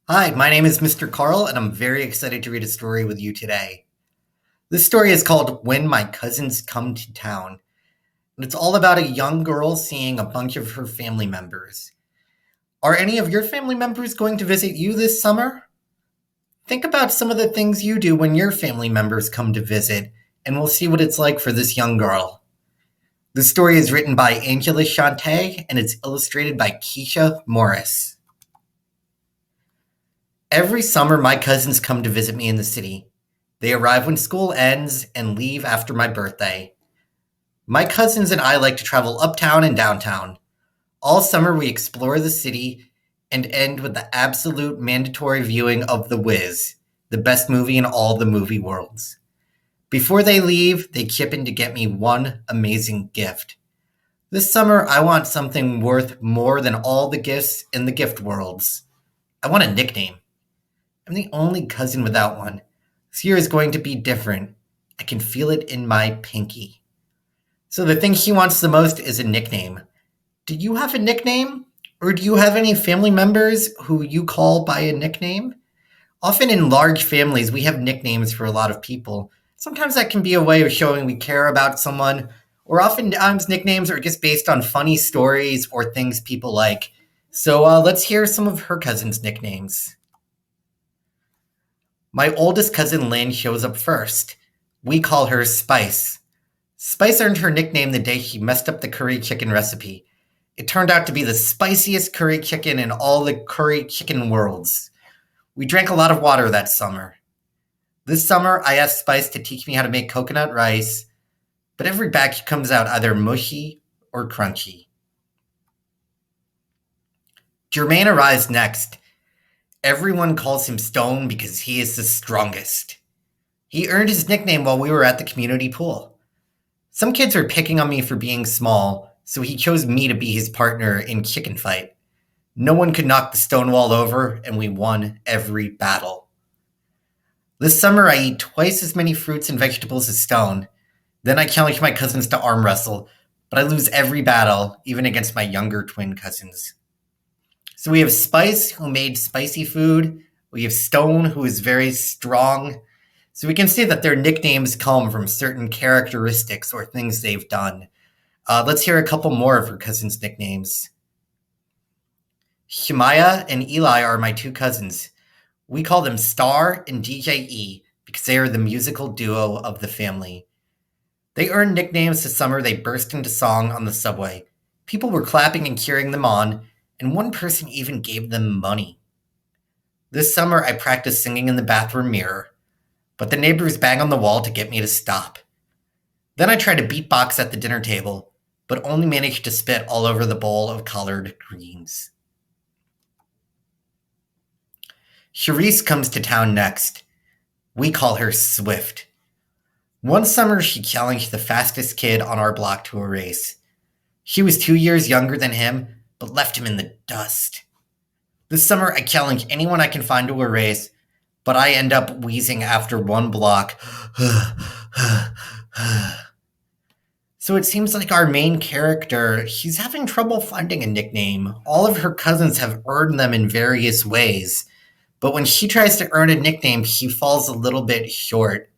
Hi, my name is Mr. Karl, and I'm very excited to read a story with you today. This story is called When My Cousins Come to Town, and it's all about a young girl seeing a bunch of her family members. Are any of your family members going to visit you this summer? Think about some of the things you do when your family members come to visit, and we'll see what it's like for this young girl. This story is written by Angela Shanté, and it's illustrated by Keisha Morris. Every summer, my cousins come to visit me in the city. They arrive when school ends and leave after my birthday. My cousins and I like to travel uptown and downtown. All summer, we explore the city and end with the absolute mandatory viewing of The Wiz, the best movie in all the movie worlds. Before they leave, they chip in to get me one amazing gift. This summer, I want something worth more than all the gifts in the gift worlds. I want a nickname. I'm the only cousin without one. This year is going to be different. I can feel it in my pinky. So the thing she wants the most is a nickname. Do you have a nickname? Or do you have any family members who you call by a nickname? Often in large families, we have nicknames for a lot of people. Sometimes that can be a way of showing we care about someone, or oftentimes nicknames are just based on funny stories or things people like. So let's hear some of her cousin's nicknames. My oldest cousin Lynn shows up first. We call her Spice. Spice earned her nickname the day she messed up the curry chicken recipe. It turned out to be the spiciest curry chicken in all the curry chicken worlds. We drank a lot of water that summer. This summer, I asked Spice to teach me how to make coconut rice, but every batch comes out either mushy or crunchy. Jermaine arrives next. Everyone calls him Stone because he is the strongest. He earned his nickname while we were at the community pool. Some kids were picking on me for being small, so he chose me to be his partner in chicken fight. No one could knock the stone wall over, and we won every battle. This summer, I eat twice as many fruits and vegetables as Stone. Then I challenge my cousins to arm wrestle, but I lose every battle, even against my younger twin cousins. So we have Spice, who made spicy food. We have Stone, who is very strong. So we can see that their nicknames come from certain characteristics or things they've done. Let's hear a couple more of her cousins' nicknames. Shemaiah and Eli are my two cousins. We call them Star and DJ because they are the musical duo of the family. They earned nicknames this summer. They burst into song on the subway. People were clapping and cheering them on, and one person even gave them money. This summer, I practiced singing in the bathroom mirror, but the neighbors bang on the wall to get me to stop. Then I tried to beatbox at the dinner table, but only managed to spit all over the bowl of collard greens. Charisse comes to town next. We call her Swift. One summer, she challenged the fastest kid on our block to a race. She was 2 years younger than him, but left him in the dust. This summer, I challenge anyone I can find to a race, but I end up wheezing after one block. So it seems like our main character, she's having trouble finding a nickname. All of her cousins have earned them in various ways, but when she tries to earn a nickname, she falls a little bit short.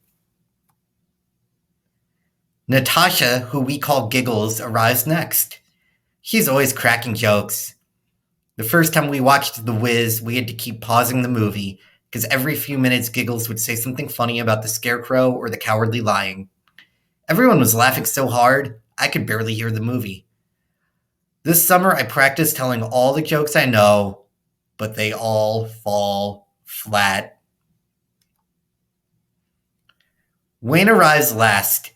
Natasha, who we call Giggles, arrives next. She's always cracking jokes. The first time we watched The Wiz, we had to keep pausing the movie because every few minutes Giggles would say something funny about the Scarecrow or the Cowardly Lion. Everyone was laughing so hard, I could barely hear the movie. This summer, I practiced telling all the jokes I know, but they all fall flat. Wayne arrives last.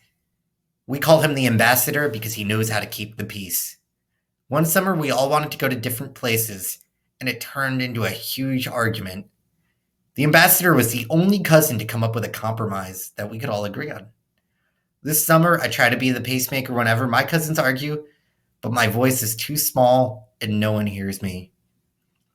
We call him the ambassador because he knows how to keep the peace. One summer, we all wanted to go to different places, and it turned into a huge argument. The ambassador was the only cousin to come up with a compromise that we could all agree on. This summer, I try to be the pacemaker whenever my cousins argue, but my voice is too small and no one hears me.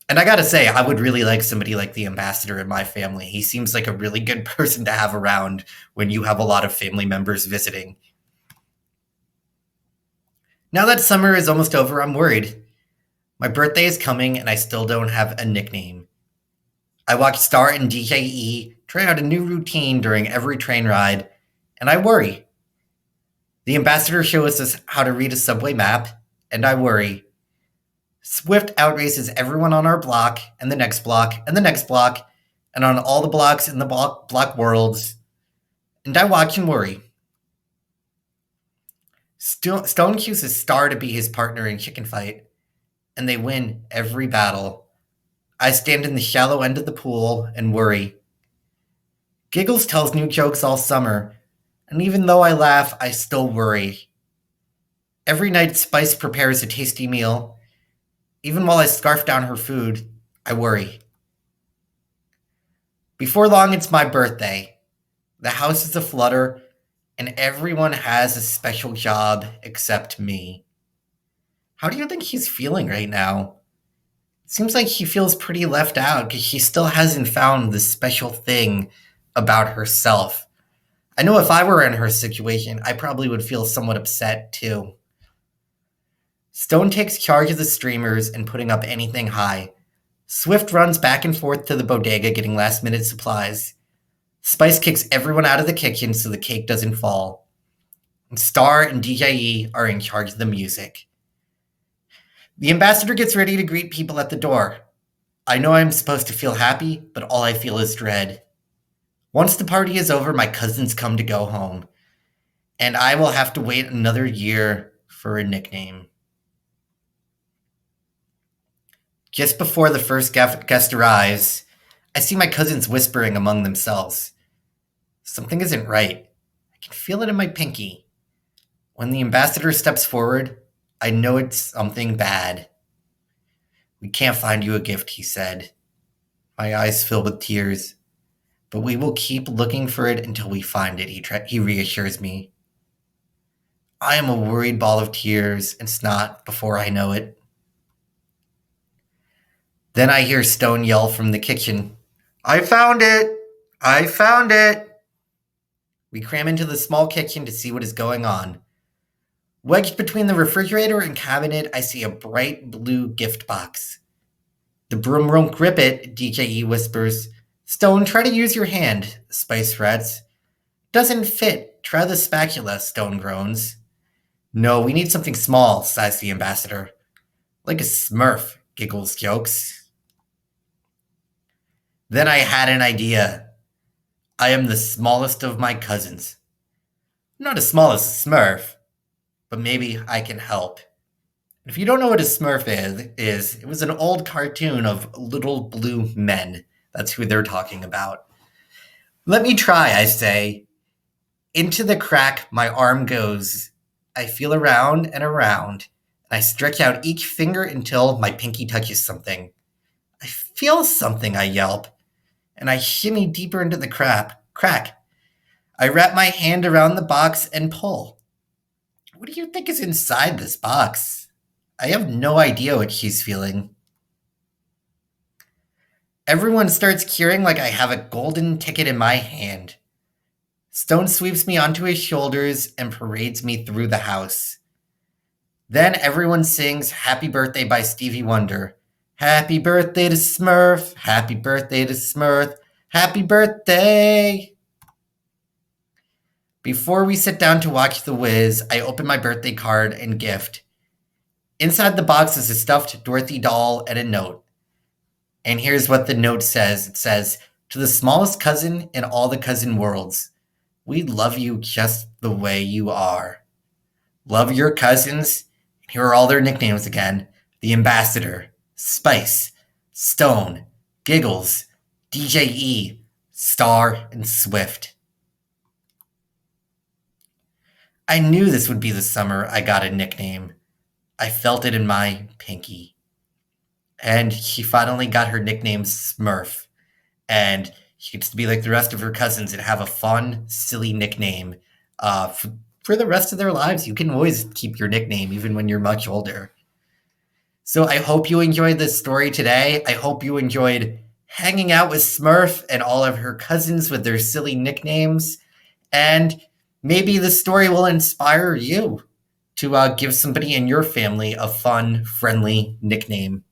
And I gotta say, I would really like somebody like the ambassador in my family. He seems like a really good person to have around when you have a lot of family members visiting. Now that summer is almost over, I'm worried. My birthday is coming and I still don't have a nickname. I watch Star and DJE try out a new routine during every train ride, and I worry. The ambassador shows us how to read a subway map, and I worry. Swift outraces everyone on our block, and the next block, and the next block, and on all the blocks in the block worlds, and I watch and worry. Stone accuses Star to be his partner in Chicken Fight, and they win every battle. I stand in the shallow end of the pool and worry. Giggles tells new jokes all summer, and even though I laugh, I still worry. Every night, Spice prepares a tasty meal. Even while I scarf down her food, I worry. Before long, it's my birthday. The house is aflutter, and everyone has a special job except me. How do you think he's feeling right now? It seems like he feels pretty left out because she still hasn't found this special thing about herself. I know if I were in her situation, I probably would feel somewhat upset too. Stone takes charge of the streamers and putting up anything high. Swift runs back and forth to the bodega getting last-minute supplies. Spice kicks everyone out of the kitchen so the cake doesn't fall. And Star and DJE are in charge of the music. The ambassador gets ready to greet people at the door. I know I'm supposed to feel happy, but all I feel is dread. Once the party is over, my cousins come to go home, and I will have to wait another year for a nickname. Just before the first guest arrives, I see my cousins whispering among themselves. Something isn't right. I can feel it in my pinky. When the ambassador steps forward, I know it's something bad. We can't find you a gift, he said. My eyes fill with tears. But we will keep looking for it until we find it, he reassures me. I am a worried ball of tears and snot before I know it. Then I hear Stone yell from the kitchen, I found it! I found it! We cram into the small kitchen to see what is going on. Wedged between the refrigerator and cabinet, I see a bright blue gift box. The broom won't grip it, DJE whispers. Stone, try to use your hand, Spice frets. Doesn't fit. Try the spatula, Stone groans. No, we need something small, sighs the ambassador. Like a smurf, Giggles jokes. Then I had an idea. I am the smallest of my cousins. Not as small as a smurf, but maybe I can help. If you don't know what a smurf is, it was an old cartoon of little blue men. That's who they're talking about. Let me try, I say. Into the crack my arm goes. I feel around and around, and I stretch out each finger until my pinky touches something. I feel something, I yelp, and I shimmy deeper into the crack. I wrap my hand around the box and pull. What do you think is inside this box? I have no idea what she's feeling. Everyone starts cheering like I have a golden ticket in my hand. Stone sweeps me onto his shoulders and parades me through the house. Then everyone sings Happy Birthday by Stevie Wonder. Happy birthday to Smurf, happy birthday to Smurf, happy birthday. Before we sit down to watch The Wiz, I open my birthday card and gift. Inside the box is a stuffed Dorothy doll and a note. And here's what the note says. It says, to the smallest cousin in all the cousin worlds, we love you just the way you are. Love your cousins. Here are all their nicknames again. The Ambassador, Spice, Stone, Giggles, DJE, Star, and Swift. I knew this would be the summer I got a nickname. I felt it in my pinky. And she finally got her nickname Smurf. And she gets to be like the rest of her cousins and have a fun, silly nickname for the rest of their lives. You can always keep your nickname even when you're much older. So I hope you enjoyed this story today. I hope you enjoyed hanging out with Smurf and all of her cousins with their silly nicknames. And maybe the story will inspire you to give somebody in your family a fun, friendly nickname.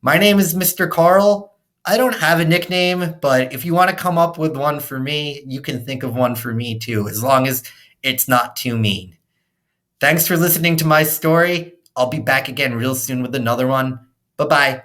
My name is Mr. Karl. I don't have a nickname, but if you want to come up with one for me, you can think of one for me too, as long as it's not too mean. Thanks for listening to my story. I'll be back again real soon with another one. Bye bye.